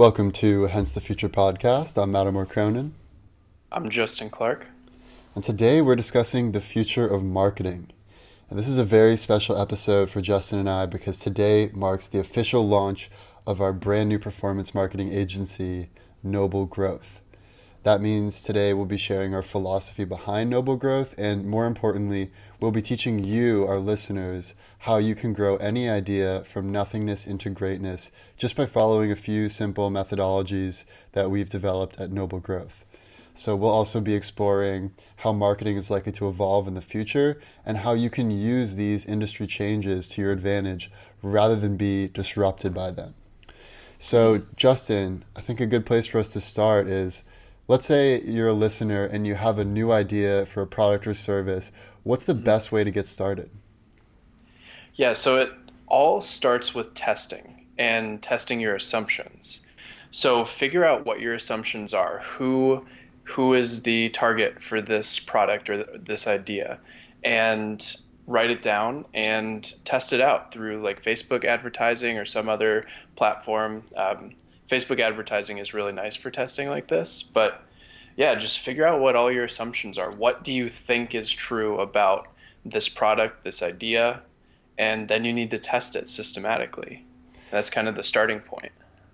Welcome to Hence the Future podcast. I'm Mattimore Cronin, I'm Justin Clark. and today we're discussing the future of marketing. And this is a very special episode for Justin and I because today marks the official launch of our brand new performance marketing agency, Noble Growth. That means today we'll be sharing our philosophy behind Noble Growth, and more importantly, we'll be teaching you, our listeners, how you can grow any idea from nothingness into greatness just by following a few simple methodologies that we've developed at Noble Growth. So we'll also be exploring how marketing is likely to evolve in the future and how you can use these industry changes to your advantage rather than be disrupted by them. So, Justin, I think a good place for us to start is, let's say you're a listener and you have a new idea for a product or service. What's the best way to get started? Yeah, so it all starts with testing and testing your assumptions. So figure out what your assumptions are. Who is the target for this product or this idea, and write it down and test it out through like Facebook advertising or some other platform. Facebook advertising is really nice for testing like this, but yeah, just figure out what all your assumptions are. What do you think is true about this product, this idea, and then you need to test it systematically. That's kind of the starting point.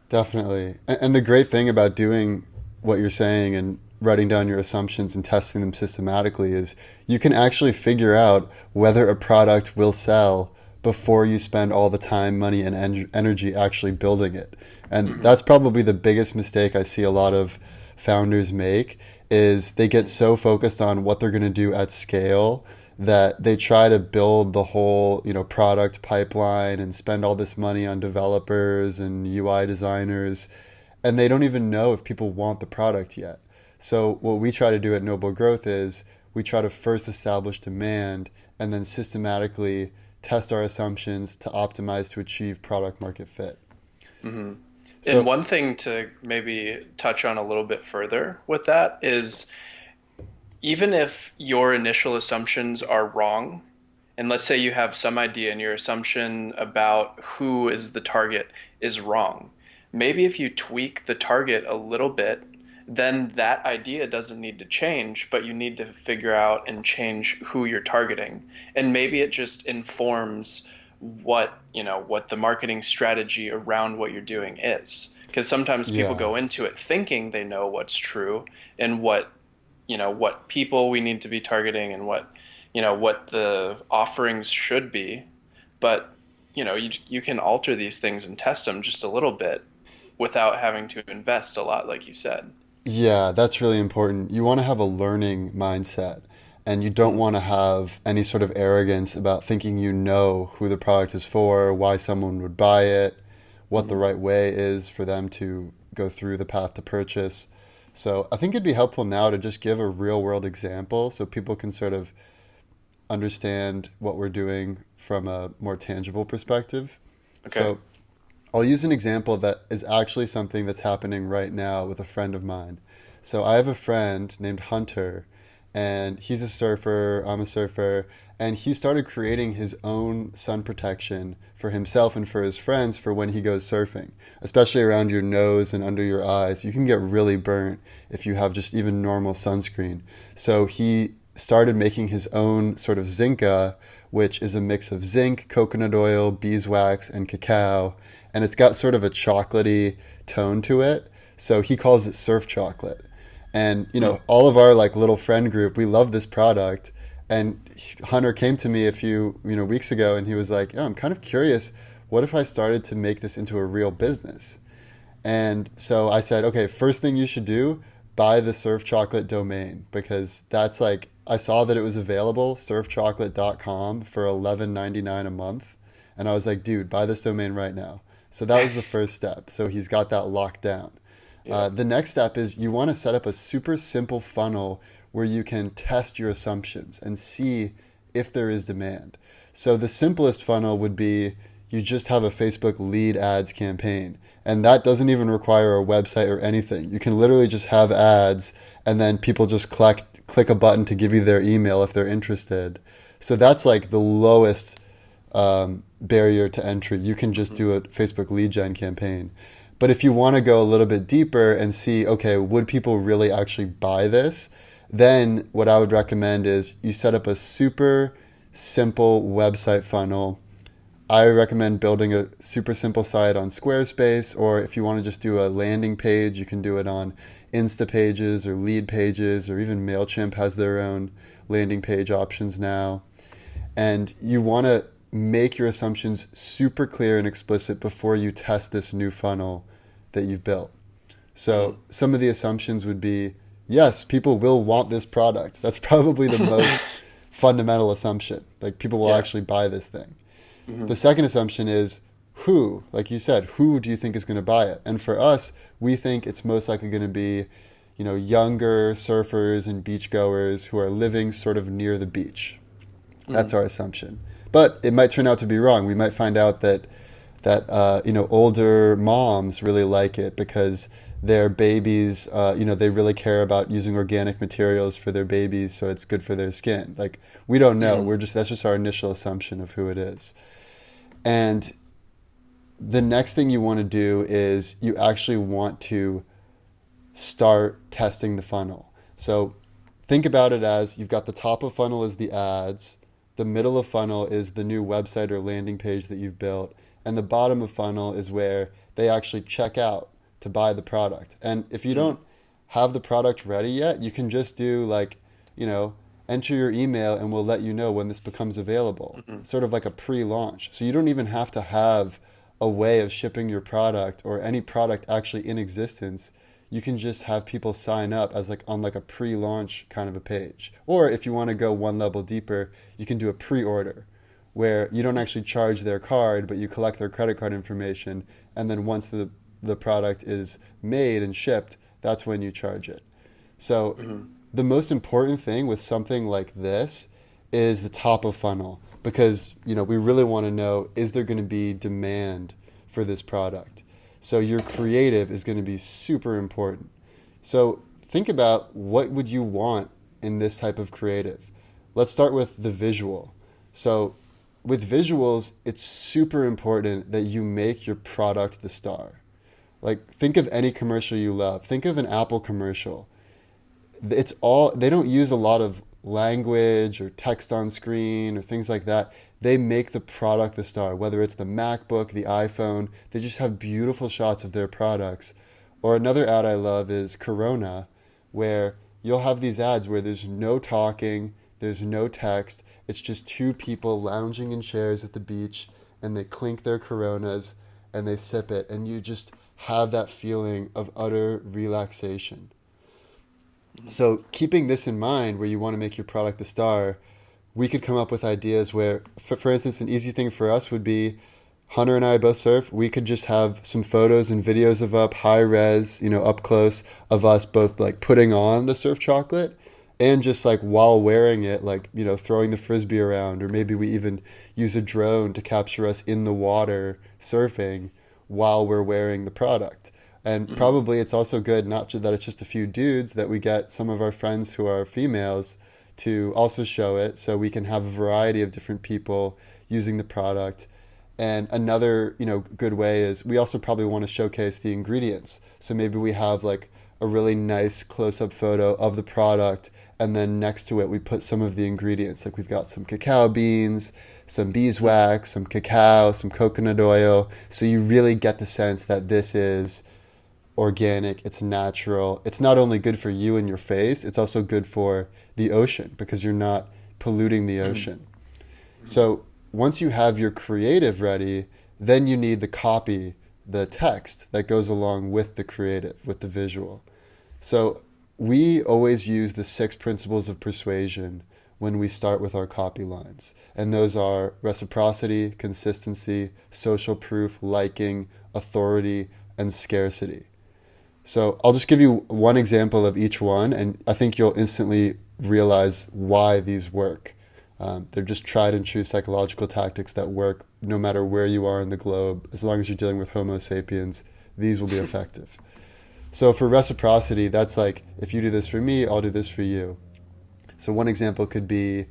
Definitely. And the great thing about doing what you're saying and writing down your assumptions and testing them systematically is you can actually figure out whether a product will sell before you spend all the time, money, and energy actually building it. And that's probably the biggest mistake I see a lot of founders make is they get so focused on what they're going to do at scale that they try to build the whole, product pipeline and spend all this money on developers and UI designers, and they don't even know if people want the product yet. So what we try to do at Noble Growth is we try to first establish demand and then systematically test our assumptions to optimize to achieve product market fit. hmm And So one thing to maybe touch on a little bit further with that is even if your initial assumptions are wrong, and let's say you have some idea and your assumption about who is the target is wrong, maybe if you tweak the target a little bit, then that idea doesn't need to change, but you need to figure out and change who you're targeting. And maybe it just informs what the marketing strategy around what you're doing is. Because sometimes people yeah, go into it thinking they know what's true and what people we need to be targeting and what the offerings should be. But, you can alter these things and test them just a little bit without having to invest a lot, like you said. yeah, that's really important. You want to have a learning mindset, and you don't Mhm. want to have any sort of arrogance about thinking you know who the product is for, why someone would buy it, what the Mhm. right way is for them to go through the path to purchase. So I think it'd be helpful now to just give a real world example so people can sort of understand what we're doing from a more tangible perspective. Okay. So I'll use an example that is actually something that's happening right now with a friend of mine. So I have a friend named Hunter, and he's a surfer, I'm a surfer, and he started creating his own sun protection for himself and for his friends for when he goes surfing, especially around your nose and under your eyes. You can get really burnt if you have just even normal sunscreen. So he started making his own sort of Zinca, which is a mix of zinc, coconut oil, beeswax, and cacao, and it's got sort of a chocolatey tone to it. So he calls it surf chocolate. And Hmm. all of our like little friend group, we love this product. And Hunter came to me a few weeks ago, and he was like, "Oh, I'm kind of curious. What if I started to make this into a real business?" And so I said, okay, first thing you should do, buy the Surf Chocolate domain because that's like I saw that it was available, surfchocolate.com for $11.99 a month. And I was like, dude, buy this domain right now. So that was the first step. So he's got that locked down. Yeah. The next step is you want to set up a super simple funnel where you can test your assumptions and see if there is demand. So the simplest funnel would be you just have a Facebook lead ads campaign. And that doesn't even require a website or anything. You can literally just have ads and then people just click a button to give you their email if they're interested. So that's like the lowest barrier to entry. You can just hmm do a Facebook lead gen campaign. But if you want to go a little bit deeper and see, okay, would people really actually buy this? Then what I would recommend is you set up a super simple website funnel. I recommend building a super simple site on Squarespace, or if you want to just do a landing page, you can do it on Insta pages or lead pages, or even MailChimp has their own landing page options now. And you want to make your assumptions super clear and explicit before you test this new funnel that you've built. So some of the assumptions would be, yes, people will want this product. That's probably the most fundamental assumption. Like, people will Yeah. actually buy this thing. The second assumption is who, like you said, who do you think is going to buy it? And for us, we think it's most likely going to be, younger surfers and beachgoers who are living sort of near the beach. That's our assumption. But it might turn out to be wrong. We might find out that older moms really like it because their babies, they really care about using organic materials for their babies, so it's good for their skin. Like, we don't know. That's just our initial assumption of who it is. And the next thing you want to do is you actually want to start testing the funnel. So think about it as you've got the top of funnel is the ads, the middle of funnel is the new website or landing page that you've built, and the bottom of funnel is where they actually check out to buy the product. And if you don't have the product ready yet, you can just do enter your email and we'll let you know when this becomes available. Sort of like a pre-launch. So you don't even have to have a way of shipping your product or any product actually in existence. You can just have people sign up as on a pre-launch kind of a page. Or if you want to go one level deeper, you can do a pre-order where you don't actually charge their card, but you collect their credit card information. And then once the product is made and shipped, that's when you charge it. So the most important thing with something like this is the top of funnel, because we really want to know, is there going to be demand for this product? So your creative is going to be super important. So think about, what would you want in this type of creative? Let's start with the visual. So with visuals, it's super important that you make your product the star. Like, think of any commercial you love. Think of an Apple commercial. They don't use a lot of language or text on screen or things like that. They make the product the star, whether it's the MacBook, the iPhone. They just have beautiful shots of their products. Or another ad I love is Corona, where you'll have these ads where there's no talking, there's no text. It's just two people lounging in chairs at the beach, and they clink their Coronas and they sip it, and you just have that feeling of utter relaxation. So keeping this in mind, where you want to make your product the star, we could come up with ideas where, for instance, an easy thing for us would be, Hunter and I both surf. We could just have some photos and videos of high res, up close, of us both putting on the surf chocolate, and just while wearing it, throwing the frisbee around, or maybe we even use a drone to capture us in the water surfing while we're wearing the product. And probably it's also good, not just that it's just a few dudes, that we get some of our friends who are females to also show it, so we can have a variety of different people using the product. And another, good way is, we also probably want to showcase the ingredients. So maybe we have a really nice close-up photo of the product, and then next to it we put some of the ingredients. We've got some cacao beans, some beeswax, some cacao, some coconut oil. So you really get the sense that this is organic, it's natural. It's not only good for you and your face, it's also good for the ocean, because you're not polluting the ocean. So once you have your creative ready, then you need the copy, the text that goes along with the creative, with the visual. So we always use the 6 principles of persuasion when we start with our copy lines. And those are reciprocity, consistency, social proof, liking, authority, and scarcity. So I'll just give you one example of each one, and I think you'll instantly realize why these work. They're just tried and true psychological tactics that work no matter where you are in the globe. As long as you're dealing with Homo sapiens, these will be effective. So for reciprocity, that's if you do this for me, I'll do this for you. So one example could be,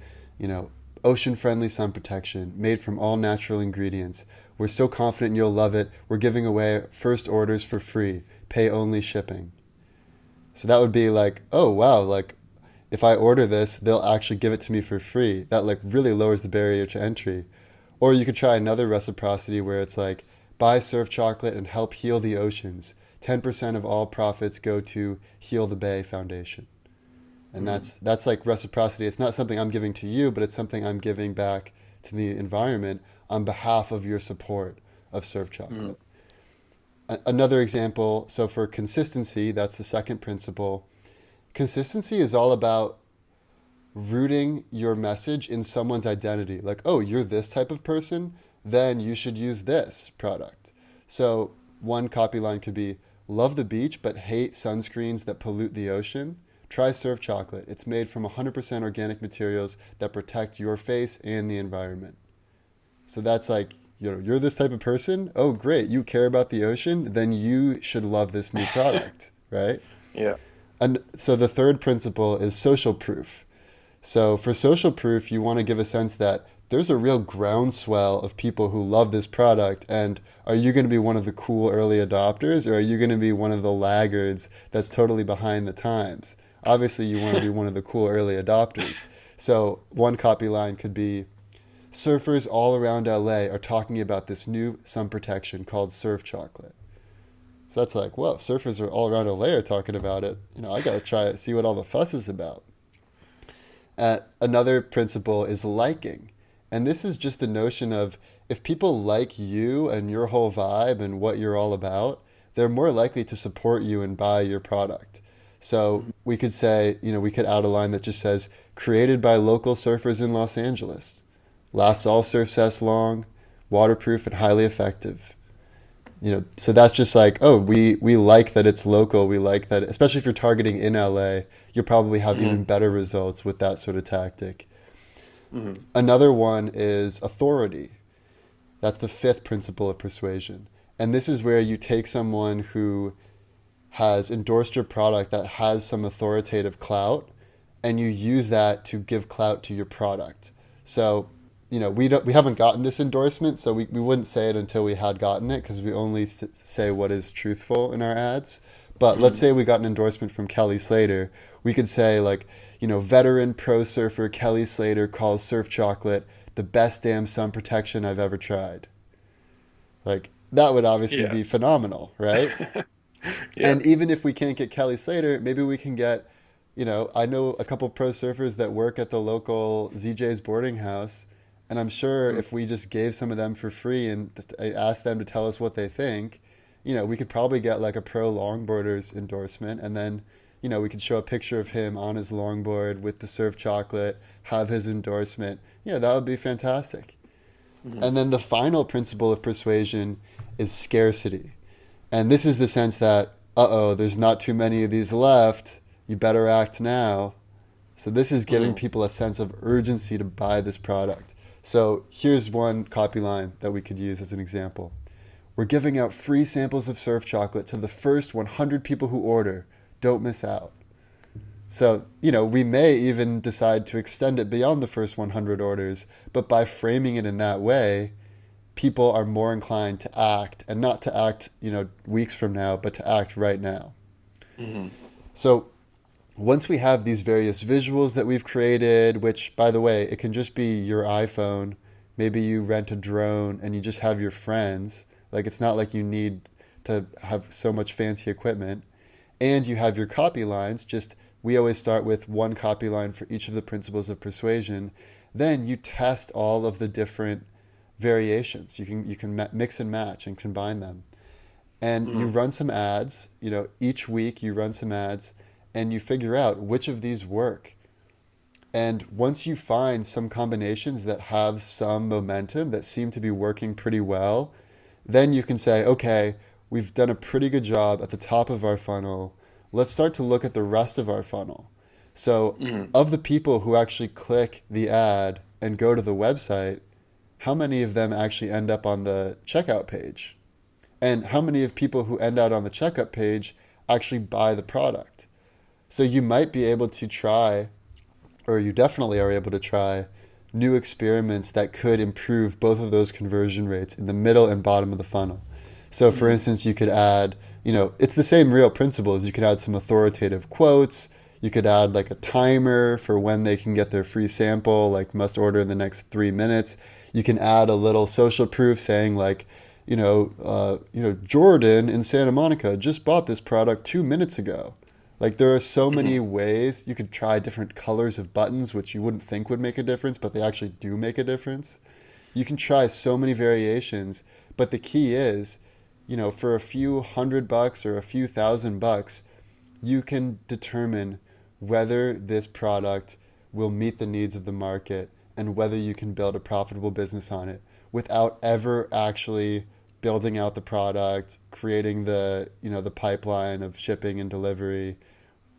ocean-friendly sun protection made from all natural ingredients. We're so confident you'll love it. We're giving away first orders for free. Pay only shipping. So that would be like, oh, wow, like if I order this, they'll actually give it to me for free. That like really lowers the barrier to entry. Or you could try another reciprocity where it's like, buy surf chocolate and help heal the oceans. 10% of all profits go to Heal the Bay Foundation. And that's like reciprocity. It's not something I'm giving to you, but it's something I'm giving back to the environment on behalf of your support of surf chocolate. Another example, so for consistency, that's the second principle. Consistency is all about rooting your message in someone's identity. Like, oh, you're this type of person, then you should use this product. So one copy line could be, love the beach but hate sunscreens that pollute the ocean. Try Surf Chocolate. It's made from 100% organic materials that protect your face and the environment. So that's like, you're this type of person. Oh, great. You care about the ocean. Then you should love this new product, right? Yeah. And so the third principle is social proof. So for social proof, you want to give a sense that there's a real groundswell of people who love this product. And are you going to be one of the cool early adopters, or are you going to be one of the laggards that's totally behind the times? Obviously, you want to be one of the cool early adopters. So one copy line could be, surfers all around LA are talking about this new sun protection called Surf Chocolate. So that's like, whoa, surfers are all around LA are talking about it. I got to try it, see what all the fuss is about. Another principle is liking. And this is just the notion of if people like you and your whole vibe and what you're all about, they're more likely to support you and buy your product. So we could say, we could add a line that just says, created by local surfers in Los Angeles. Lasts all surf sets long, waterproof and highly effective. So that's just like, oh, we like that it's local. We like that, especially if you're targeting in LA, you'll probably have even better results with that sort of tactic. Another one is authority. That's the fifth principle of persuasion. And this is where you take someone who has endorsed your product that has some authoritative clout, and you use that to give clout to your product. So, we haven't gotten this endorsement, so we wouldn't say it until we had gotten it, because we only say what is truthful in our ads. But let's say we got an endorsement from Kelly Slater. We could say like, veteran pro surfer Kelly Slater calls Surf Chocolate the best damn sun protection I've ever tried. Like, that would obviously be phenomenal, right? Yeah. And even if we can't get Kelly Slater, maybe we can get, I know a couple pro surfers that work at the local ZJ's boarding house. And I'm sure if we just gave some of them for free and asked them to tell us what they think, we could probably get like a pro longboarder's endorsement. And then, we could show a picture of him on his longboard with the Surf Chocolate, have his endorsement. That would be fantastic. And then the final principle of persuasion is scarcity. And this is the sense that, there's not too many of these left. You better act now. So this is giving people a sense of urgency to buy this product. So here's one copy line that we could use as an example. We're giving out free samples of Surf Chocolate to the first 100 people who order. Don't miss out. So, we may even decide to extend it beyond the first 100 orders, but by framing it in that way, people are more inclined to act, and not to act, weeks from now, but to act right now. So once we have these various visuals that we've created, which, by the way, it can just be your iPhone. Maybe you rent a drone and you just have your friends. Like, it's not like you need to have so much fancy equipment. And you have your copy lines. We always start with one copy line for each of the principles of persuasion. Then you test all of the different variations. You can mix and match and combine them. And you run some ads. Each week you run some ads, and you figure out which of these work. And once you find some combinations that have some momentum, that seem to be working pretty well, then you can say, okay, we've done a pretty good job at the top of our funnel. Let's start to look at the rest of our funnel. So of the people who actually click the ad and go to the website, how many of them actually end up on the checkout page? And how many of people who end out on the checkout page actually buy the product? So you might be able to try, or you definitely are able to try, new experiments that could improve both of those conversion rates in the middle and bottom of the funnel. So for instance, you could add, it's the same real principles. You could add some authoritative quotes. You could add like a timer for when they can get their free sample, like must order in the next 3 minutes. You can add a little social proof saying like, Jordan in Santa Monica just bought this product 2 minutes ago. Like there are so many ways. You could try different colors of buttons, which you wouldn't think would make a difference, but they actually do make a difference. You can try so many variations, but the key is, for a few $100 or a few $1,000, you can determine whether this product will meet the needs of the market and whether you can build a profitable business on it without ever actually building out the product, creating the pipeline of shipping and delivery.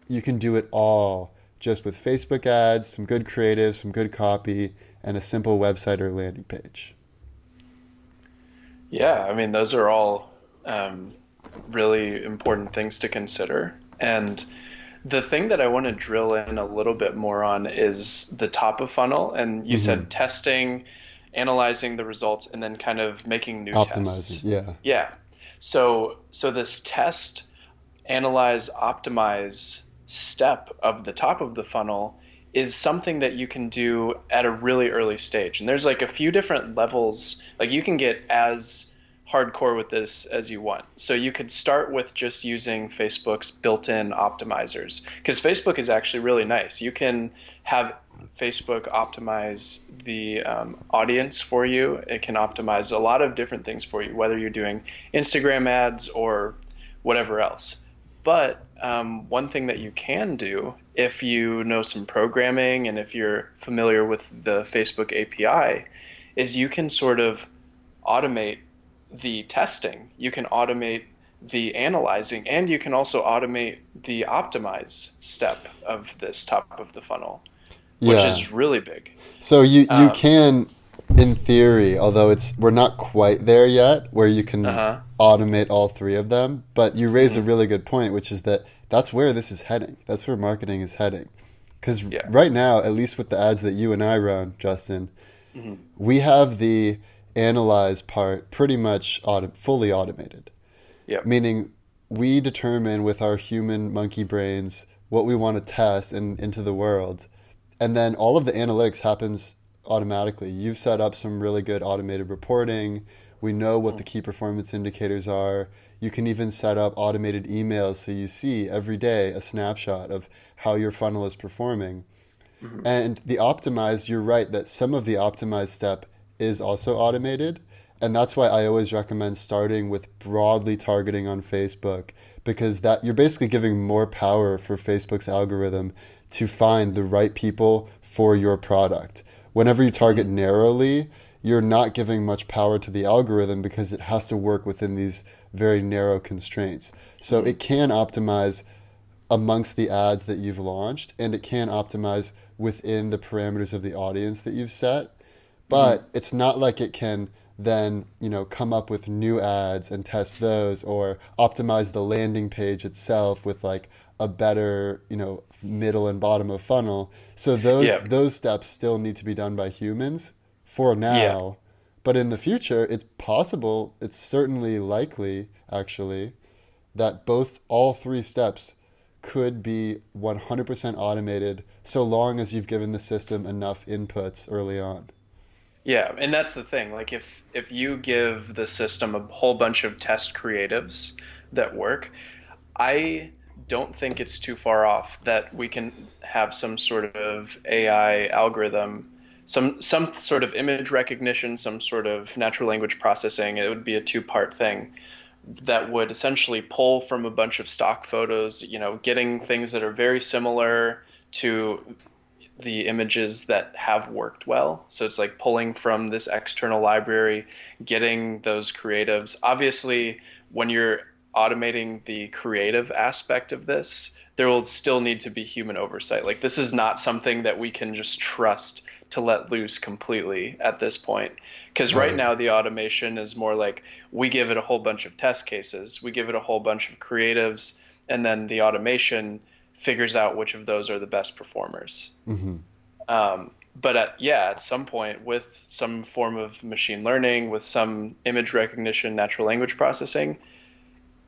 You can do it all just with Facebook ads, some good creative, some good copy, and a simple website or landing page. Yeah, I mean, those are all really important things to consider. And the thing that I want to drill in a little bit more on is the top of funnel. And you Mm-hmm. said testing, analyzing the results, and then kind of making new Optimizing, tests. yeah. Yeah. So this test, analyze, optimize step of the top of the funnel is something that you can do at a really early stage. And there's like a few different levels. Like you can get as hardcore with this as you want. So you could start with just using Facebook's built-in optimizers, because Facebook is actually really nice. You can have Facebook optimize the audience for you. It can optimize a lot of different things for you, whether you're doing Instagram ads or whatever else. But one thing that you can do if you know some programming and if you're familiar with the Facebook API is you can sort of automate the testing, you can automate the analyzing, and you can also automate the optimize step of this top of the funnel, which Yeah. is really big. So you Um, can, in theory, although we're not quite there yet, where you can uh-huh. automate all three of them. But you raise a Hmm. really good point, which is that that's where this is heading. That's where marketing is heading. Because Yeah. right now, at least with the ads that you and I run, Justin, Hmm. we have the analyze part pretty much fully automated. Yep. Meaning, we determine with our human monkey brains what we want to test into the world, and then all of the analytics happens automatically. You've set up some really good automated reporting. We know what the key performance indicators are. You can even set up automated emails so you see every day a snapshot of how your funnel is performing. Hmm. And the optimized, you're right that some of the optimized step is also automated. And that's why I always recommend starting with broadly targeting on Facebook, because that you're basically giving more power for Facebook's algorithm to find the right people for your product. Whenever you target narrowly, you're not giving much power to the algorithm because it has to work within these very narrow constraints. So Hmm. it can optimize amongst the ads that you've launched, and it can optimize within the parameters of the audience that you've set. Hmm. But it's not like it can then, come up with new ads and test those, or optimize the landing page itself with like a better, middle and bottom of funnel. So those Yeah. those steps still need to be done by humans for Yeah. now. But in the future, it's possible, it's certainly likely actually, that all three steps could be 100% automated so long as you've given the system enough inputs early on. Yeah, and that's the thing. Like if you give the system a whole bunch of test creatives that work, I don't think it's too far off that we can have some sort of AI algorithm, some sort of image recognition, some sort of natural language processing. It would be a two-part thing that would essentially pull from a bunch of stock photos, getting things that are very similar to the images that have worked well. So it's like pulling from this external library, getting those creatives. Obviously, when you're automating the creative aspect of this, there will still need to be human oversight. Like this is not something that we can just trust to let loose completely at this point. Because right Right. now the automation is more like we give it a whole bunch of test cases, we give it a whole bunch of creatives, and then the automation figures out which of those are the best performers. Hmm. but at some point, with some form of machine learning, with some image recognition, natural language processing,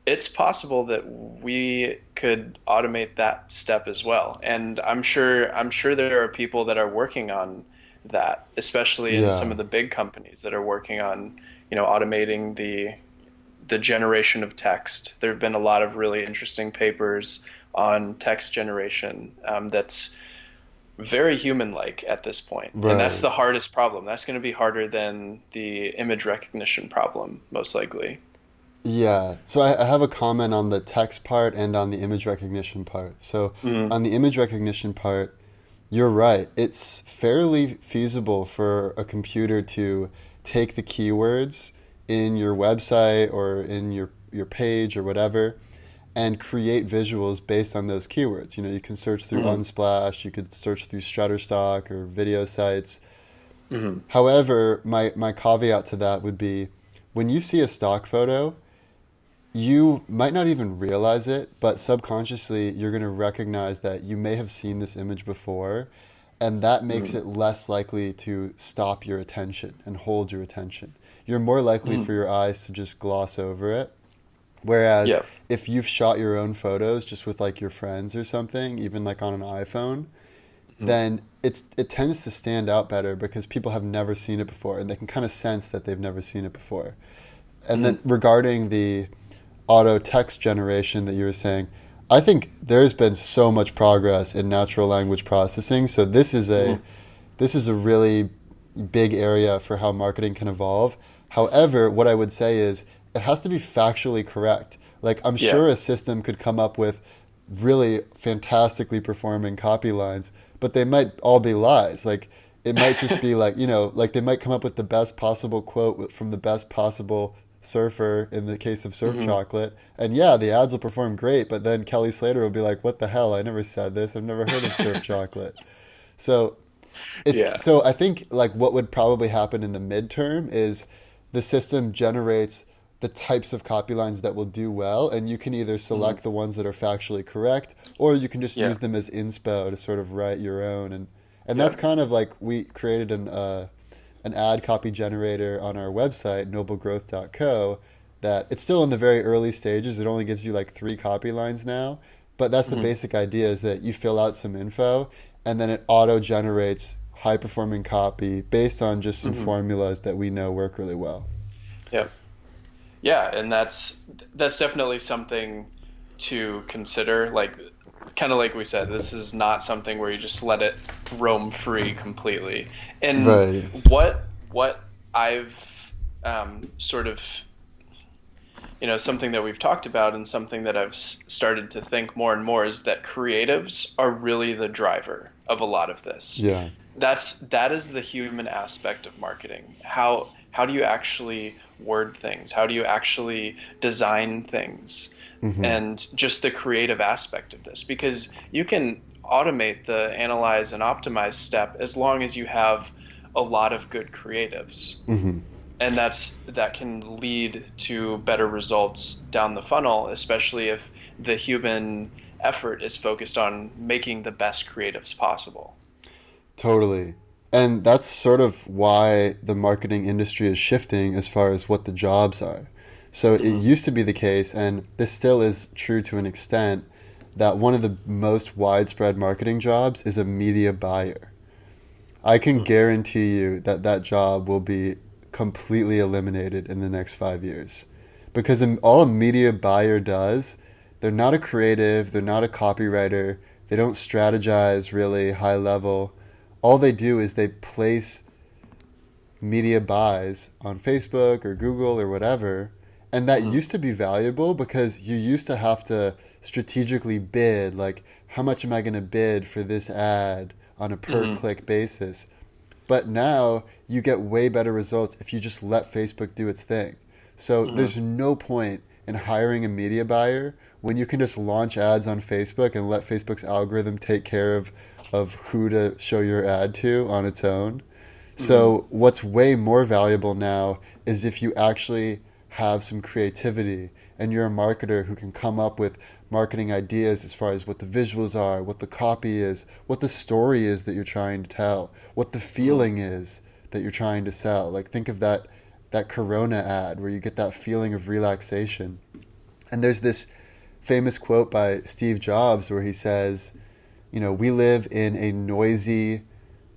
it's possible that we could automate that step as well. And I'm sure there are people that are working on that, especially in some Yeah, of the big companies that are working on, automating the generation of text. There have been a lot of really interesting papers on text generation, that's very human-like at this point. And that's right. the hardest problem. That's going to be harder than the image recognition problem, most likely. Yeah, so I have a comment on the text part and on the image recognition part. So Mm-hmm. on the image recognition part, you're right. It's fairly feasible for a computer to take the keywords in your website or in your page or whatever and create visuals based on those keywords. You know, you can search through Mm-hmm. Unsplash, you could search through Shutterstock or video sites. Mm-hmm. However, my caveat to that would be when you see a stock photo, you might not even realize it, but subconsciously you're going to recognize that you may have seen this image before, and that makes Mm-hmm. it less likely to stop your attention and hold your attention. You're more likely Mm-hmm. for your eyes to just gloss over it. Whereas Yeah. if you've shot your own photos just with like your friends or something, even like on an iPhone, Mm-hmm. then it tends to stand out better because people have never seen it before and they can kind of sense that they've never seen it before. And Mm-hmm. then regarding the auto text generation that you were saying, I think there's been so much progress in natural language processing. So Mm-hmm. this is a really big area for how marketing can evolve. However, what I would say is it has to be factually correct. Like I'm Yeah. sure a system could come up with really fantastically performing copy lines, but they might all be lies. Like it might just be like, like they might come up with the best possible quote from the best possible surfer in the case of surf Mm-hmm. chocolate. And yeah, the ads will perform great, but then Kelly Slater will be like, "What the hell? I never said this. I've never heard of surf chocolate." So Yeah. I think like what would probably happen in the midterm is the system generates the types of copy lines that will do well, and you can either Mm-hmm. select the ones that are factually correct, or you can just Yeah. use them as inspo to sort of write your own. And Yeah. that's kind of like we created an ad copy generator on our website, noblegrowth.co, that it's still in the very early stages. It only gives you like 3 copy lines now, but that's the Mm-hmm. basic idea is that you fill out some info and then it auto generates high performing copy based on just some Mm-hmm. formulas that we know work really well. Yeah. Yeah, and that's definitely something to consider. Like, kind of like we said, this is not something where you just let it roam free completely. And Right. what I've sort of, something that we've talked about and something that I've started to think more and more is that creatives are really the driver of a lot of this. Yeah. That is the human aspect of marketing. How do you actually word things? How do you actually design things? Hmm. And just the creative aspect of this, because you can automate the analyze and optimize step as long as you have a lot of good creatives, Hmm. and that can lead to better results down the funnel, especially if the human effort is focused on making the best creatives possible. Totally. And that's sort of why the marketing industry is shifting as far as what the jobs are. So it Hmm. used to be the case, and this still is true to an extent, that one of the most widespread marketing jobs is a media buyer. I can guarantee you that that job will be completely eliminated in the next 5 years. Because all a media buyer does, they're not a creative, they're not a copywriter, they don't strategize really high level. All they do is they place media buys on Facebook or Google or whatever. And that Hmm. used to be valuable because you used to have to strategically bid, like, how much am I going to bid for this ad on a per Hmm. click basis? But now you get way better results if you just let Facebook do its thing. So Hmm. there's no point in hiring a media buyer when you can just launch ads on Facebook and let Facebook's algorithm take care of who to show your ad to on its own. Hmm. So what's way more valuable now is if you actually have some creativity and you're a marketer who can come up with marketing ideas as far as what the visuals are, what the copy is, what the story is that you're trying to tell, what the feeling is that you're trying to sell. Like think of that Corona ad where you get that feeling of relaxation. And there's this famous quote by Steve Jobs where he says, we live in a noisy,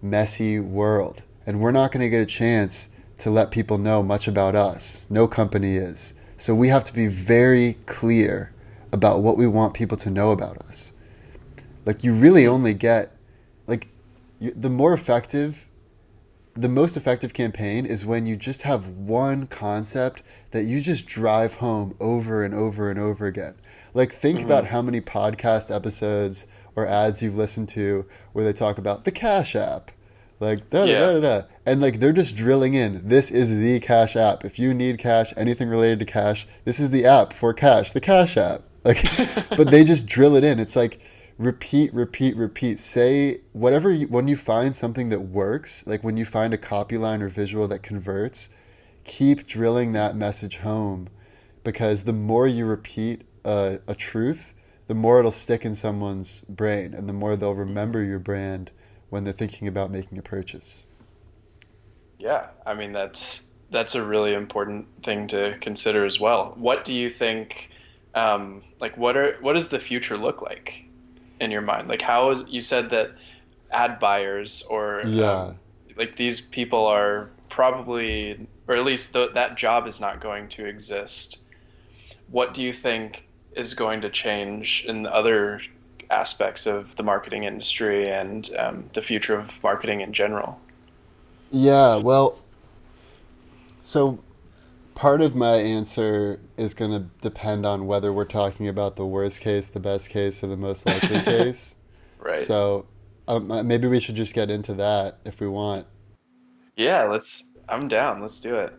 messy world, and we're not going to get a chance to let people know much about us. No company is. So we have to be very clear about what we want people to know about us. Like you really only get, like the most effective campaign is when you just have one concept that you just drive home over and over and over again. Like think about how many podcast episodes or ads you've listened to where they talk about the Cash App. Like da da da da da. And like they're just drilling in, this is the Cash App. If you need cash, anything related to cash, this is the app for cash, the Cash App. Like but they just drill it in. It's like repeat, repeat, repeat. Say whatever when you find something that works, like when you find a copy line or visual that converts, keep drilling that message home, because the more you repeat a truth, the more it'll stick in someone's brain, and the more they'll remember your brand when they're thinking about making a purchase. Yeah, I mean that's a really important thing to consider as well. What do you think? Like, what does the future look like in your mind? Like, you said that ad buyers or Yeah. like these people are probably, or at least that job is not going to exist. What do you think is going to change in the other aspects of the marketing industry and the future of marketing in general? Yeah, well, so part of my answer is going to depend on whether we're talking about the worst case, the best case, or the most likely case. Right. So maybe we should just get into that if we want. Yeah, I'm down. Let's do it.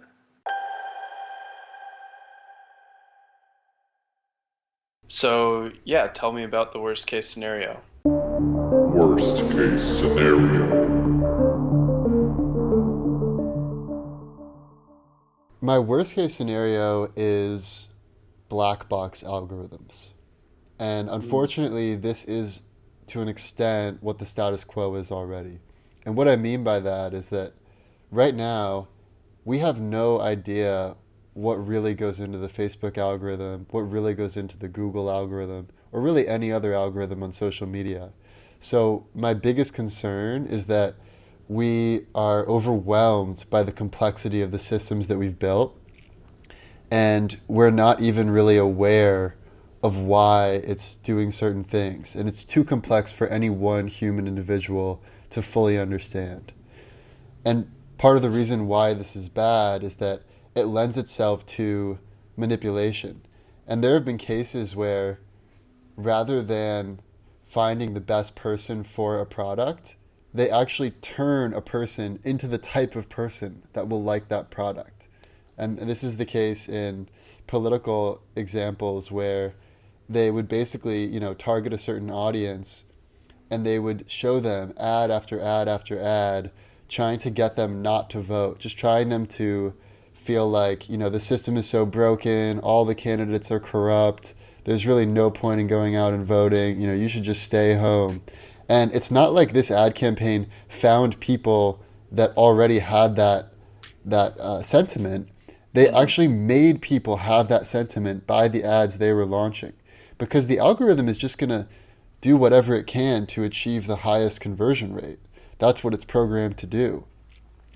So, yeah, tell me about the worst case scenario. Worst case scenario. My worst case scenario is black box algorithms. And unfortunately, this is to an extent what the status quo is already. And what I mean by that is that right now, we have no idea what really goes into the Facebook algorithm, what really goes into the Google algorithm, or really any other algorithm on social media. So my biggest concern is that we are overwhelmed by the complexity of the systems that we've built, and we're not even really aware of why it's doing certain things. And it's too complex for any one human individual to fully understand. And part of the reason why this is bad is that it lends itself to manipulation. And there have been cases where rather than finding the best person for a product, they actually turn a person into the type of person that will like that product. And this is the case in political examples where they would basically, target a certain audience, and they would show them ad after ad after ad, trying to get them not to vote, just trying them to feel like, the system is so broken, all the candidates are corrupt, there's really no point in going out and voting, you should just stay home. And it's not like this ad campaign found people that already had that sentiment. They actually made people have that sentiment by the ads they were launching, because the algorithm is just going to do whatever it can to achieve the highest conversion rate. That's what it's programmed to do.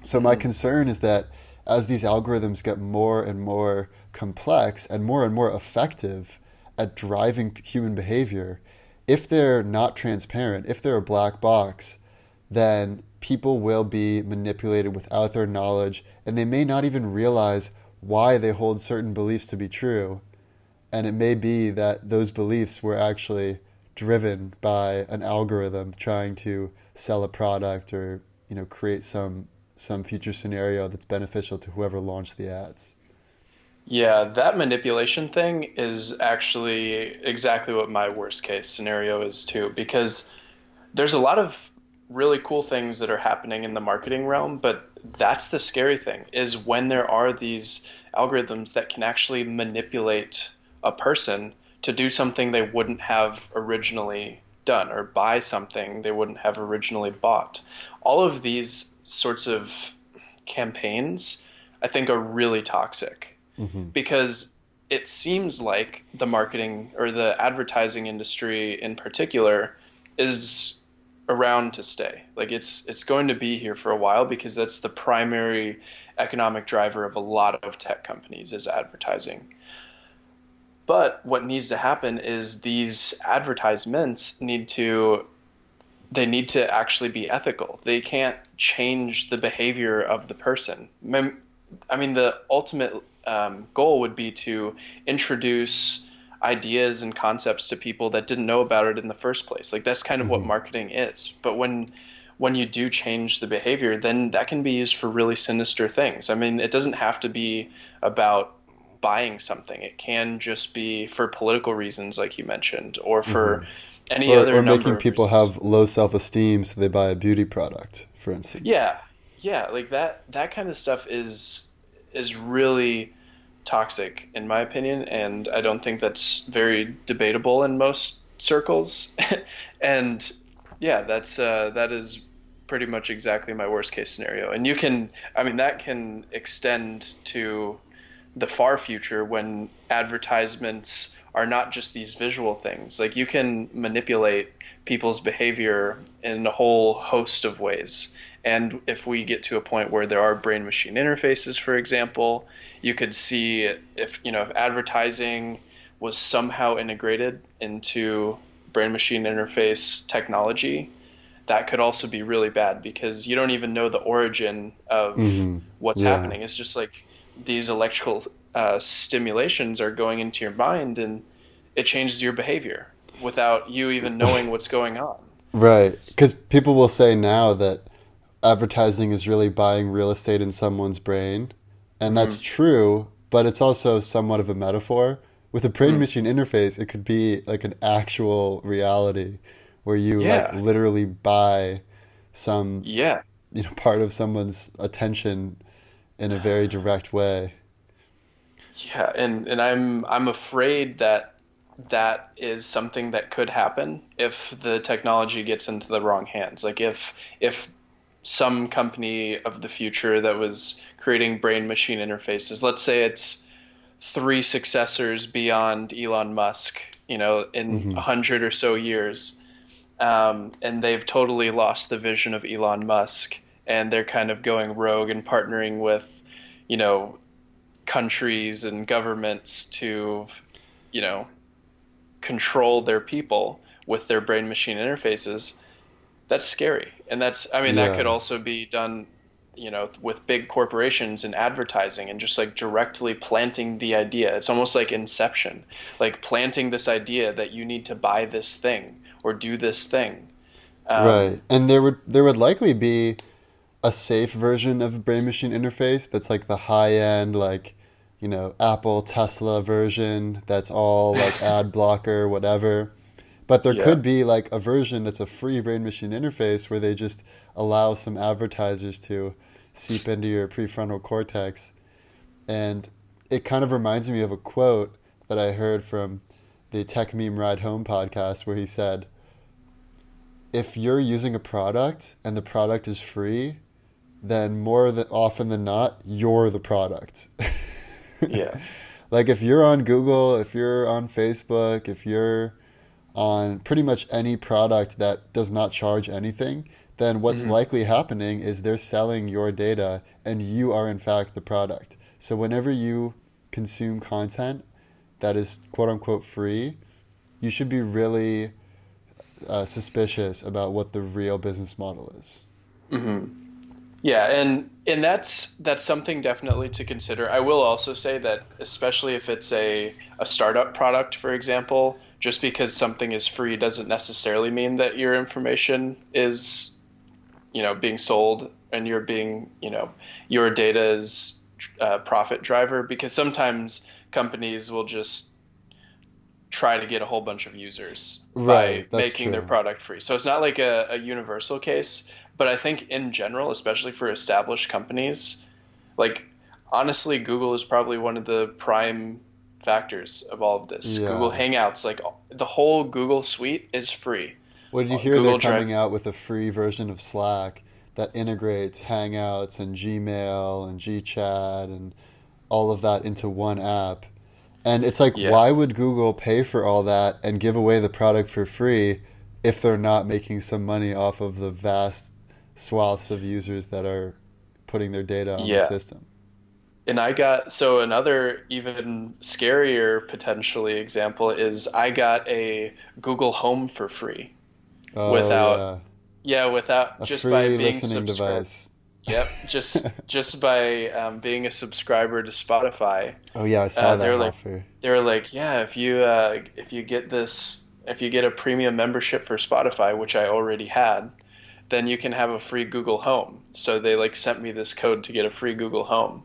So my concern is that as these algorithms get more and more complex and more effective at driving human behavior, if they're not transparent, if they're a black box, then people will be manipulated without their knowledge, and they may not even realize why they hold certain beliefs to be true. And it may be that those beliefs were actually driven by an algorithm trying to sell a product or, create some future scenario that's beneficial to whoever launched the ads. Yeah, that manipulation thing is actually exactly what my worst case scenario is too, because there's a lot of really cool things that are happening in the marketing realm, but that's the scary thing is when there are these algorithms that can actually manipulate a person to do something they wouldn't have originally done, or buy something they wouldn't have originally bought. All of these sorts of campaigns, I think, are really toxic Hmm. because it seems like the marketing or the advertising industry in particular is around to stay. Like it's going to be here for a while because that's the primary economic driver of a lot of tech companies is advertising. But what needs to happen is these advertisements need to actually be ethical. They can't change the behavior of the person. I mean, the ultimate goal would be to introduce ideas and concepts to people that didn't know about it in the first place. Like that's kind of what Hmm. marketing is. But when you do change the behavior, then that can be used for really sinister things. I mean, it doesn't have to be about buying something. It can just be for political reasons, like you mentioned, or Hmm. for any Or other making number of people reasons. have low self-esteem so they buy a beauty product, for instance. Yeah, yeah, like that kind of stuff is really toxic in my opinion, and I don't think that's very debatable in most circles. And yeah, that is pretty much exactly my worst case scenario. And I mean, that can extend to the far future when advertisements are not just these visual things. Like you can manipulate people's behavior in a whole host of ways. And if we get to a point where there are brain machine interfaces, for example, you could see if advertising was somehow integrated into brain machine interface technology, that could also be really bad because you don't even know the origin of Hmm. what's Yeah. happening. It's just like these electrical stimulations are going into your mind and it changes your behavior without you even knowing what's going on. Right. Because people will say now that advertising is really buying real estate in someone's brain. And that's Mm-hmm. true, but it's also somewhat of a metaphor. With a brain Mm. machine interface, it could be like an actual reality where you like Yeah, literally buy some, yeah, part of someone's attention in a very direct way. yeah, and I'm afraid that that is something that could happen if the technology gets into the wrong hands. Like if some company of the future that was creating brain machine interfaces, let's say it's three successors beyond Elon Musk, in Hmm. 100 or so years, and they've totally lost the vision of Elon Musk, and they're kind of going rogue and partnering with, you know, countries and governments to, you know, control their people with their brain machine interfaces. That's scary. And I mean, that could Yeah. also be done, with big corporations and advertising and just like directly planting the idea. It's almost like Inception, like planting this idea that you need to buy this thing or do this thing. Right. Um, And there would likely be a safe version of a brain machine interface that's like the high end, like, Apple Tesla version that's all like ad blocker, whatever. But there yeah. could be like a version that's a free brain machine interface where they just allow some advertisers to seep into your prefrontal cortex. And it kind of reminds me of a quote that I heard from the Tech Meme Ride Home podcast where he said, if you're using a product and the product is free, then more than often than not, you're the product. Yeah. Like if you're on Google, if you're on Facebook, if you're on pretty much any product that does not charge anything, then what's Hmm. likely happening is they're selling your data and you are in fact the product. So whenever you consume content that is quote unquote free, you should be really suspicious about what the real business model is. Hmm. Yeah, and that's something definitely to consider. I will also say that especially if it's a startup product, for example, just because something is free doesn't necessarily mean that your information is, being sold and your data is a profit driver because sometimes companies will just try to get a whole bunch of users by Right, that's making their true. product free. So it's not like a universal case, but I think in general, especially for established companies, like honestly, Google is probably one of the prime factors of all of this. Google Yeah. Hangouts, like the whole Google suite is free. What did you hear? They're Google Drive. coming out with a free version of Slack that integrates Hangouts and Gmail and GChat and all of that into one app. And it's like, Yeah. why would Google pay for all that and give away the product for free if they're not making some money off of the vast swaths of users that are putting their data on the Yeah. system? And I got, so another even scarier potentially example is I got a Google Home for free Oh, without, yeah. yeah, without A just by free being listening subscribed. device. Yep, just by being a subscriber to Spotify. Oh, yeah, I saw They're that like, offer. yeah, if you get this, if you get a premium membership for Spotify, which I already had, then you can have a free Google Home. So they like sent me this code to get a free Google Home.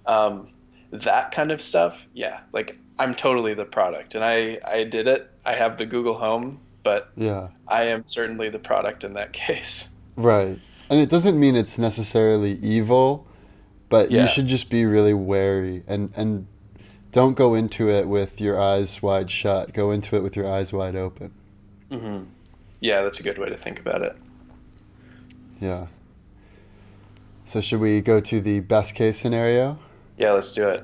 Um, that kind of stuff, yeah, like I'm totally the product, and I did it. I have the Google Home, but Yeah. I am certainly the product in that case. Right. And it doesn't mean it's necessarily evil, but you Yeah. should just be really wary and don't go into it with your eyes wide shut. Go into it with your eyes wide open. hmm Yeah, that's a good way to think about it. Yeah. So should we go to the best case scenario? Yeah, let's do it.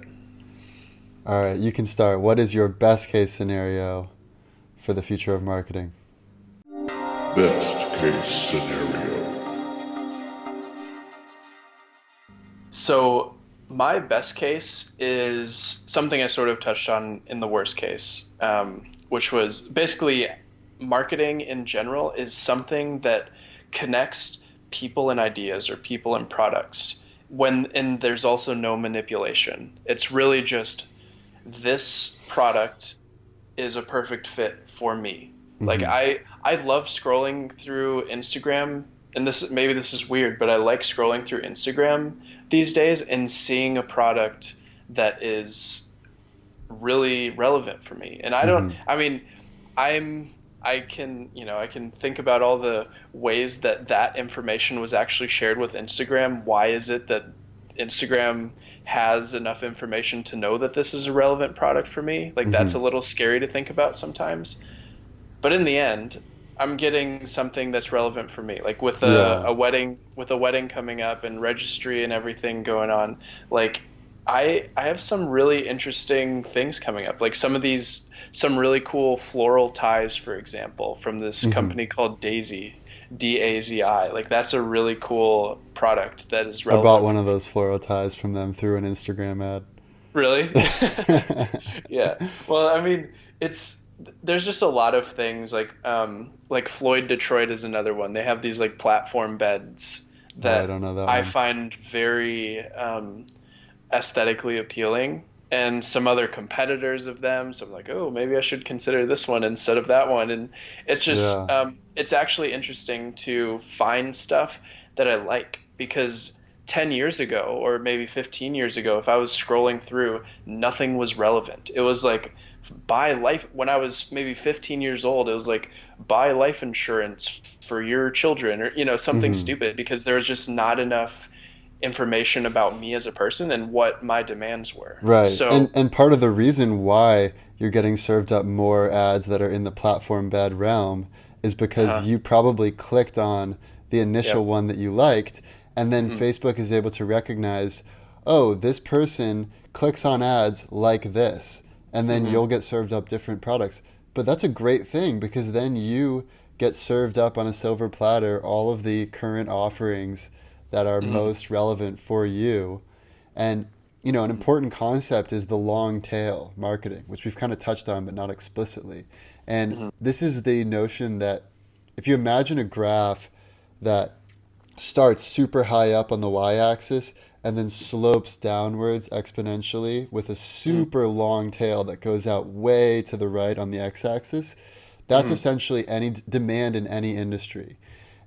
All right, you can start. What is your best case scenario for the future of marketing? Best case scenario. So my best case is something I sort of touched on in the worst case, which was basically marketing in general is something that connects people and ideas or people and products and there's also no manipulation. It's really just this product is a perfect fit for me. Like Hmm. I love scrolling through Instagram, and maybe this is weird, but I like scrolling through Instagram these days and seeing a product that is really relevant for me. And Hmm. I mean, I can think about all the ways that that information was actually shared with Instagram. Why is it that Instagram has enough information to know that this is a relevant product for me? Like that's Hmm. a little scary to think about sometimes. But in the end, I'm getting something that's relevant for me. Like with Yeah. a wedding coming up and registry and everything going on, like I have some really interesting things coming up. Like some really cool floral ties, for example, from this Hmm. company called Daisy, DAZI. Like that's a really cool product that is I bought relevant one for of me. those floral ties from them through an Instagram ad. Really? Yeah. Well, I mean, it's there's just a lot of things like Floyd Detroit is another one. They have these like platform beds Oh, I that don't know that I one. find very aesthetically appealing, and some other competitors of them. So I'm like, oh, maybe I should consider this one instead of that one. And it's just Yeah. it's actually interesting to find stuff that I like because 10 years ago or maybe 15 years ago, if I was scrolling through, nothing was relevant. It was like buy life when I was maybe 15 years old, it was like buy life insurance for your children or something Hmm. stupid because there was just not enough information about me as a person and what my demands were. Right. So, And part of the reason why you're getting served up more ads that are in the platform bed realm is because uh, you probably clicked on the initial yep. one that you liked, and then hmm Facebook is able to recognize, oh, this person clicks on ads like this, and then hmm you'll get served up different products. But that's a great thing because then you get served up on a silver platter all of the current offerings that are hmm most relevant for you. And an hmm important concept is the long tail marketing, which we've kind of touched on, but not explicitly. And hmm this is the notion that if you imagine a graph that starts super high up on the y-axis and then slopes downwards exponentially with a hmm super long tail that goes out way to the right on the x-axis, that's hmm essentially any demand in any industry.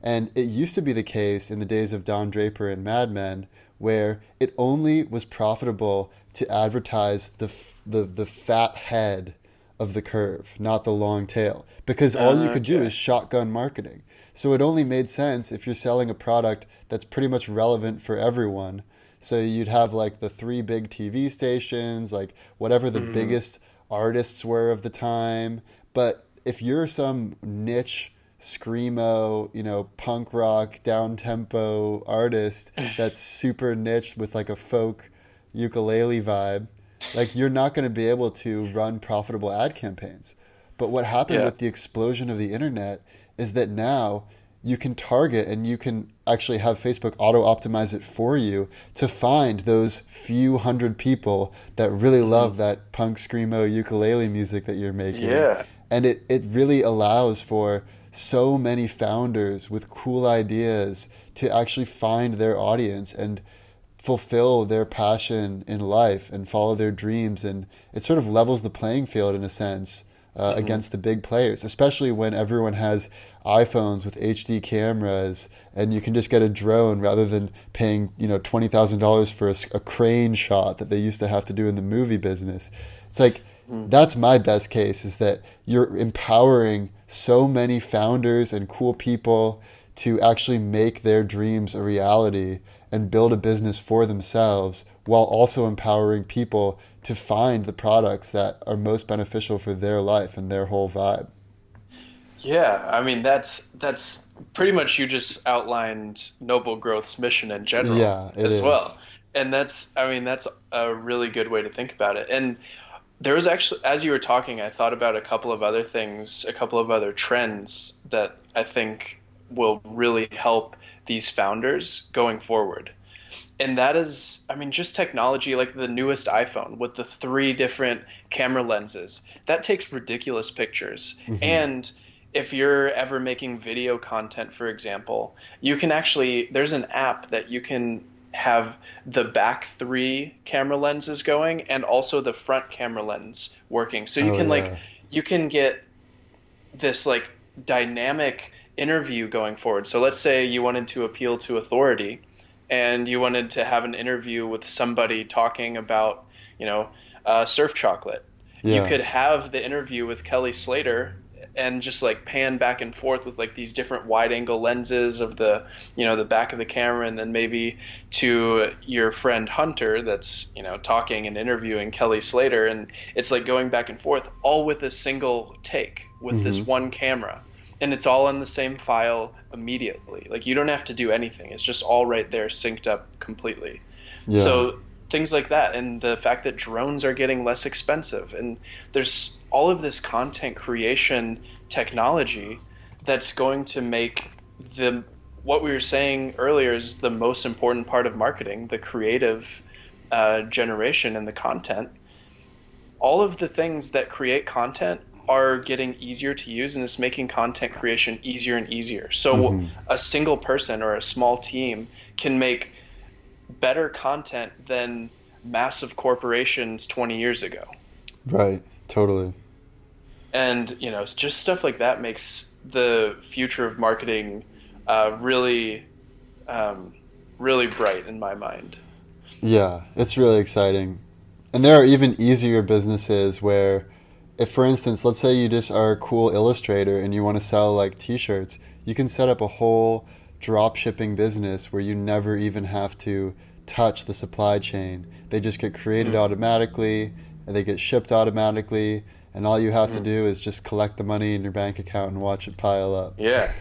And it used to be the case in the days of Don Draper and Mad Men where it only was profitable to advertise the fat head of the curve, not the long tail, because all you could do Okay. is shotgun marketing. So it only made sense if you're selling a product that's pretty much relevant for everyone So you'd have like the three big TV stations, like whatever the Hmm. biggest artists were of the time. But if you're some niche screamo, punk rock, down tempo artist that's super niche with like a folk ukulele vibe, like you're not going to be able to run profitable ad campaigns. But what happened Yeah. with the explosion of the internet is that now you can target and you can actually have Facebook auto optimize it for you to find those few hundred people that really Hmm. love that punk screamo ukulele music that you're making. Yeah. And it really allows for so many founders with cool ideas to actually find their audience and fulfill their passion in life and follow their dreams. And it sort of levels the playing field in a sense Hmm. against the big players, especially when everyone has iPhones with HD cameras and you can just get a drone rather than paying, $20,000 for a crane shot that they used to have to do in the movie business. It's like, Hmm. that's my best case, is that you're empowering so many founders and cool people to actually make their dreams a reality and build a business for themselves while also empowering people to find the products that are most beneficial for their life and their whole vibe. Yeah, I mean that's pretty much you just outlined Noble Growth's mission in general Yeah, it as well. is. And that's I mean that's a really good way to think about it. And there was actually, as you were talking, I thought about a couple of other things, a couple of other trends that I think will really help these founders going forward. And that is, I mean, just technology like the newest iPhone with the three different camera lenses. That takes ridiculous pictures. Hmm. And if you're ever making video content, for example, you can actually, there's an app that you can have the back three camera lenses going and also the front camera lens working. So you Oh can like, yeah. you can get this like dynamic interview going forward. So let's say you wanted to appeal to authority and you wanted to have an interview with somebody talking about, surf chocolate. You Yeah. could have the interview with Kelly Slater and just like pan back and forth with like these different wide angle lenses of the back of the camera, and then maybe to your friend Hunter that's, talking and interviewing Kelly Slater, and it's like going back and forth all with a single take with Hmm. this one camera, and it's all in the same file immediately. Like you don't have to do anything. It's just all right there synced up completely. Yeah. So things like that, and the fact that drones are getting less expensive, and there's all of this content creation technology that's going to make the what we were saying earlier is the most important part of marketing, the creative generation and the content. All of the things that create content are getting easier to use, and it's making content creation easier and easier. So Hmm. a single person or a small team can make better content than massive corporations 20 years ago. Right. Totally. And, it's just stuff like that makes the future of marketing really, um, really bright in my mind. Yeah, it's really exciting. And there are even easier businesses where, if for instance, let's say you just are a cool illustrator and you want to sell like t-shirts, you can set up a whole drop shipping business where you never even have to touch the supply chain. They just get created Mm, automatically and they get shipped automatically, and all you have to mm. do is just collect the money in your bank account and watch it pile up. Yeah.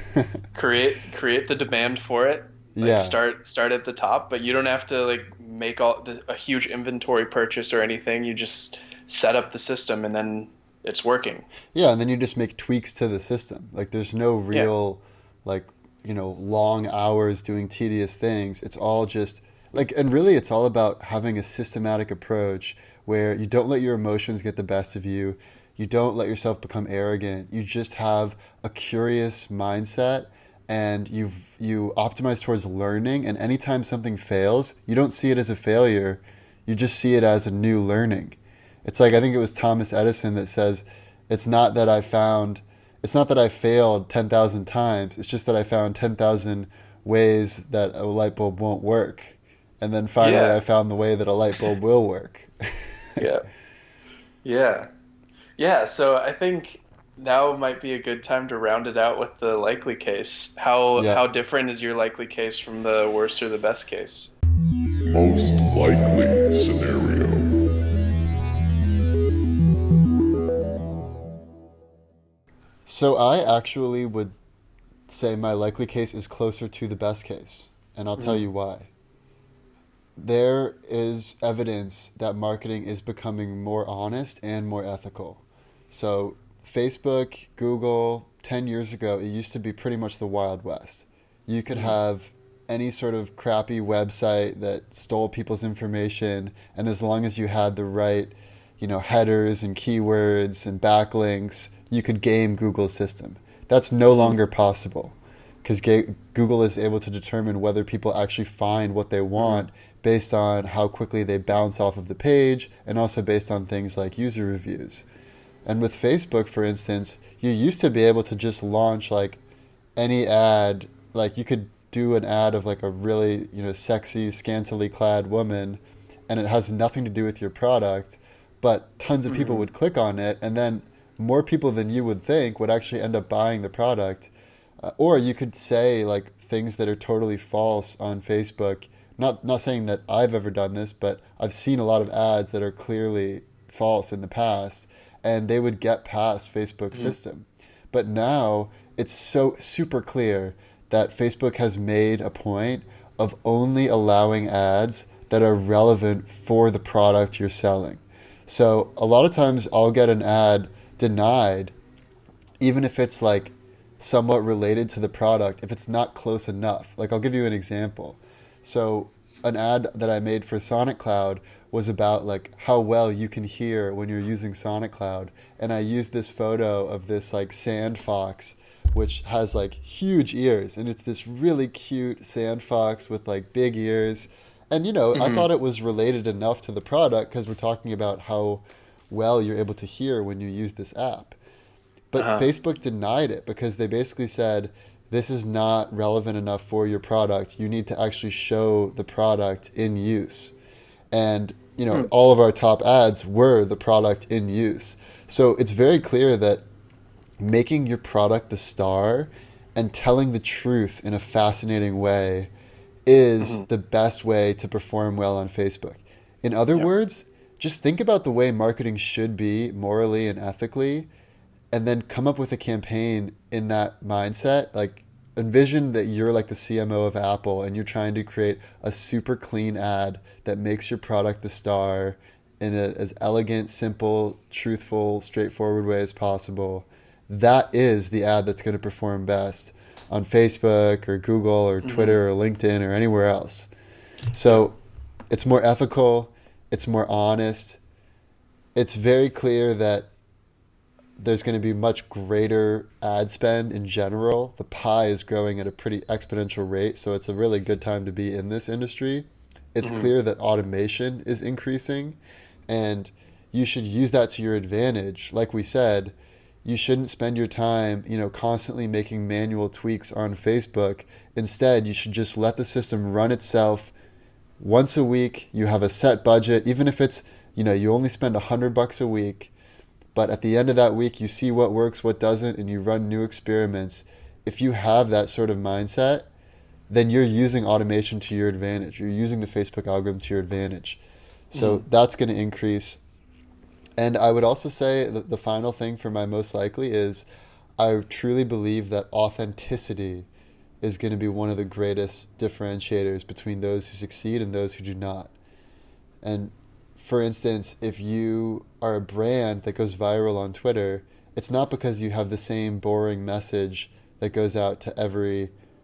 Create the demand for it. Like Yeah. start at the top, but you don't have to like make a huge inventory purchase or anything. You just set up the system and then it's working. Yeah, and then you just make tweaks to the system. Like there's no Yeah. real like, long hours doing tedious things. It's all just like, and really it's all about having a systematic approach where you don't let your emotions get the best of you. You don't let yourself become arrogant. You just have a curious mindset and you optimize towards learning, and anytime something fails, you don't see it as a failure. You just see it as a new learning. It's like, I think it was Thomas Edison that says, it's not that I found, it's not that I failed 10,000 times. It's just that I found 10,000 ways that a light bulb won't work. And then finally I Yeah. found the way that a light bulb will work. Yeah. Yeah. Yeah, so I think now might be a good time to round it out with the likely case. How Yeah. different is your likely case from the worst or the best case? most likely scenario. So I actually would say my likely case is closer to the best case, and I'll tell you why. There is evidence that marketing is becoming more honest and more ethical. So Facebook, Google, 10 years ago, it used to be pretty much the Wild West. You could have any sort of crappy website that stole people's information, and as long as you had the right, headers and keywords and backlinks, you could game Google's system. That's no longer possible because Google is able to determine whether people actually find what they want based on how quickly they bounce off of the page, and also based on things like user reviews. And with Facebook, for instance, you used to be able to just launch like any ad, like you could do an ad of like a really, sexy, scantily clad woman, and it has nothing to do with your product, but tons of people would click on it, and then more people than you would think would actually end up buying the product. Or you could say like things that are totally false on Facebook. Not saying that I've ever done this, but I've seen a lot of ads that are clearly false in the past, and they would get past Facebook's system. But now it's so super clear that Facebook has made a point of only allowing ads that are relevant for the product you're selling. So a lot of times I'll get an ad denied, even if it's like somewhat related to the product, if it's not close enough. Like I'll give you an example. So an ad that I made for Sonic Cloud was about like how well you can hear when you're using Sonic Cloud. And I used this photo of this like sand fox, which has like huge ears. And it's this really cute sand fox with like big ears. And, I thought it was related enough to the product because we're talking about how well you're able to hear when you use this app. But Facebook denied it because they basically said, this is not relevant enough for your product. You need to actually show the product in use. And, all of our top ads were the product in use. So it's very clear that making your product the star and telling the truth in a fascinating way is the best way to perform well on Facebook. In other words, just think about the way marketing should be morally and ethically, and then come up with a campaign in that mindset. Like envision that you're like the CMO of Apple and you're trying to create a super clean ad that makes your product the star in as elegant, simple, truthful, straightforward way as possible. That is the ad that's going to perform best on Facebook or Google or Twitter or LinkedIn or anywhere else. So it's more ethical, it's more honest. It's very clear that there's going to be much greater ad spend in general. The pie is growing at a pretty exponential rate, so it's a really good time to be in this industry. It's clear that automation is increasing, and you should use that to your advantage. Like we said, you shouldn't spend your time, constantly making manual tweaks on Facebook. Instead, you should just let the system run itself. Once a week, you have a set budget, even if it's, you only spend $100 a week. But at the end of that week, you see what works, what doesn't, and you run new experiments. If you have that sort of mindset, then you're using automation to your advantage. You're using the Facebook algorithm to your advantage. So that's going to increase. And I would also say the final thing for my most likely is I truly believe that authenticity is going to be one of the greatest differentiators between those who succeed and those who do not. And for instance, if you are a brand that goes viral on Twitter, it's not because you have the same boring message that goes out to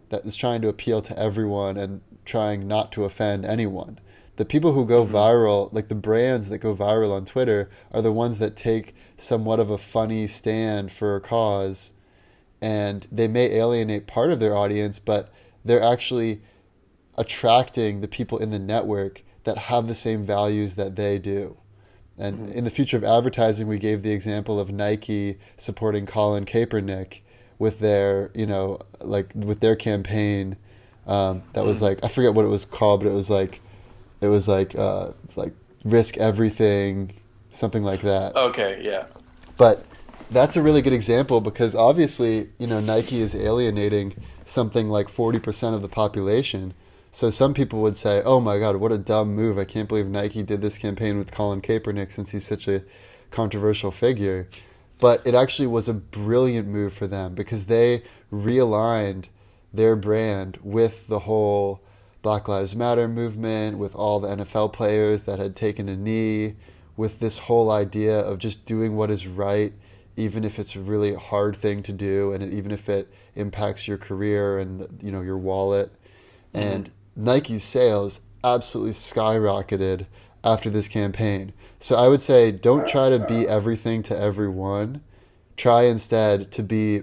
that is trying to appeal to everyone and trying not to offend anyone. The people who go viral, like the brands that go viral on Twitter, are the ones that take somewhat of a funny stand for a cause, and they may alienate part of their audience, but they're actually attracting the people in the network that have the same values that they do. And in the future of advertising, we gave the example of Nike supporting Colin Kaepernick with their, with their campaign. That was like, I forget what it was called, but it was like risk everything, something like that. Okay, yeah. But that's a really good example because obviously, Nike is alienating something like 40% of the population. So some people would say, oh my God, what a dumb move. I can't believe Nike did this campaign with Colin Kaepernick since he's such a controversial figure. But it actually was a brilliant move for them because they realigned their brand with the whole Black Lives Matter movement, with all the NFL players that had taken a knee, with this whole idea of just doing what is right, even if it's a really hard thing to do, and even if it impacts your career and your wallet. And Nike's sales absolutely skyrocketed after this campaign. So I would say don't try to be everything to everyone. Try instead to be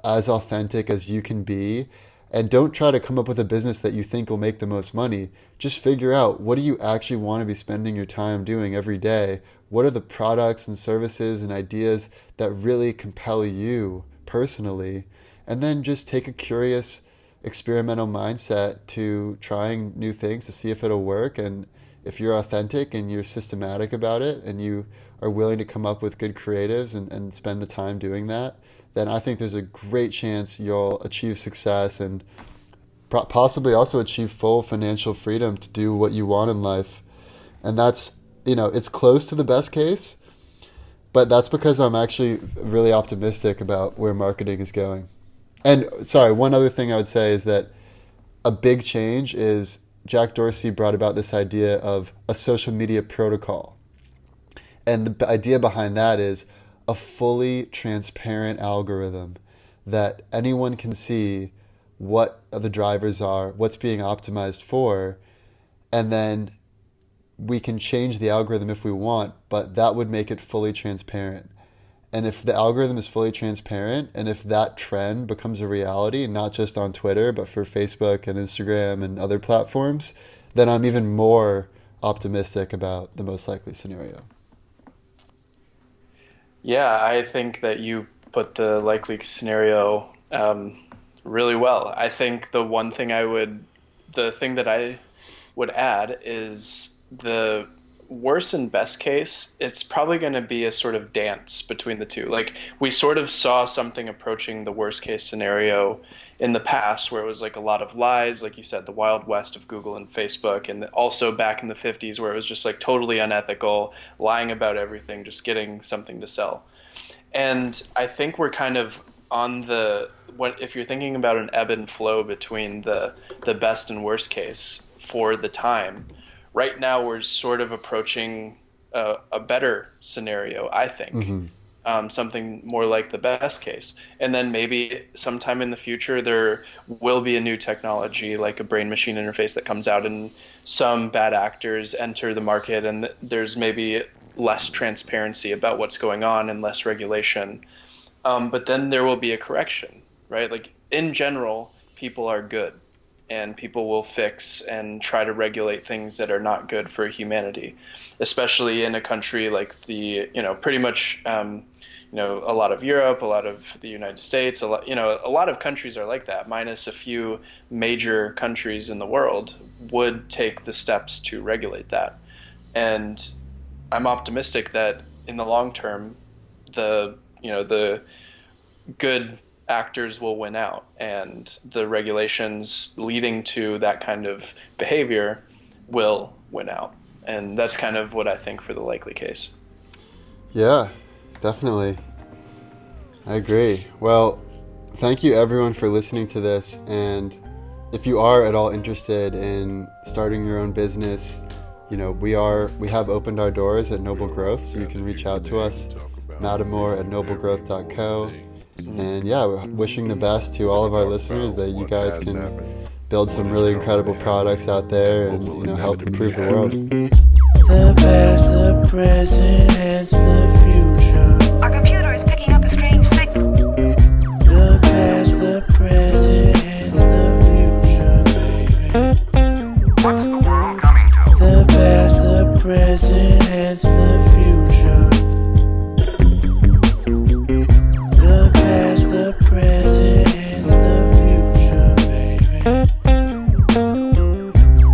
as authentic as you can be. And don't try to come up with a business that you think will make the most money. Just figure out, what do you actually want to be spending your time doing every day? What are the products and services and ideas that really compel you personally? And then just take a curious, experimental mindset to trying new things to see if it'll work. And if you're authentic and you're systematic about it and you are willing to come up with good creatives and spend the time doing that, then I think there's a great chance you'll achieve success and possibly also achieve full financial freedom to do what you want in life. And that's, it's close to the best case, but that's because I'm actually really optimistic about where marketing is going. And sorry, one other thing I would say is that a big change is Jack Dorsey brought about this idea of a social media protocol. And the idea behind that is a fully transparent algorithm that anyone can see what the drivers are, what's being optimized for, and then we can change the algorithm if we want, but that would make it fully transparent. And if the algorithm is fully transparent, and if that trend becomes a reality, not just on Twitter, but for Facebook and Instagram and other platforms, then I'm even more optimistic about the most likely scenario. Yeah, I think that you put the likely scenario really well. I think the thing that I would add is the worst and best case, it's probably going to be a sort of dance between the two. Like, we sort of saw something approaching the worst case scenario in the past where it was like a lot of lies, like you said, the Wild West of Google and Facebook, and also back in the 50s where it was just like totally unethical, lying about everything, just getting something to sell. And I think we're kind of on if you're thinking about an ebb and flow between the best and worst case for the time, right now we're sort of approaching a better scenario, I think. Mm-hmm. Something more like the best case. And then maybe sometime in the future there will be a new technology like a brain-machine interface that comes out and some bad actors enter the market and there's maybe less transparency about what's going on and less regulation. But then there will be a correction, right? Like, in general, people are good and people will fix and try to regulate things that are not good for humanity, especially in a country like pretty much, a lot of Europe, a lot of the United States, a lot of countries are like that, minus a few major countries in the world would take the steps to regulate that. And I'm optimistic that in the long term, the good actors will win out, and the regulations leading to that kind of behavior will win out. And that's kind of what I think for the likely case. Yeah, definitely. I agree. Well, thank you everyone for listening to this. And if you are at all interested in starting your own business, we have opened our doors at Noble Growth, so you can reach out to us, Mattimore at noblegrowth.co. And yeah, we're wishing the best to all of our listeners that you guys can build some really incredible products out there and help improve the world. The past, the present, and the future. Our computer is picking up a strange signal. The past, the present, and the future, baby. What's the world coming to? The past, the present, and the future. The past, the present, and the future, baby.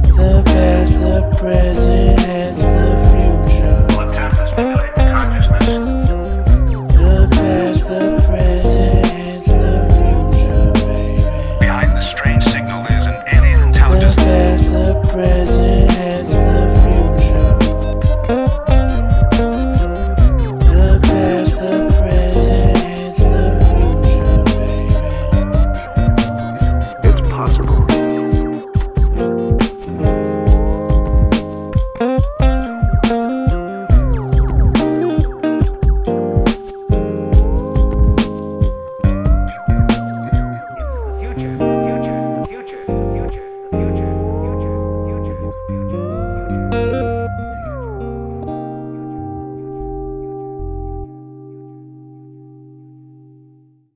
The past, the present, and the future. Will attempt to stimulate the consciousness impossible.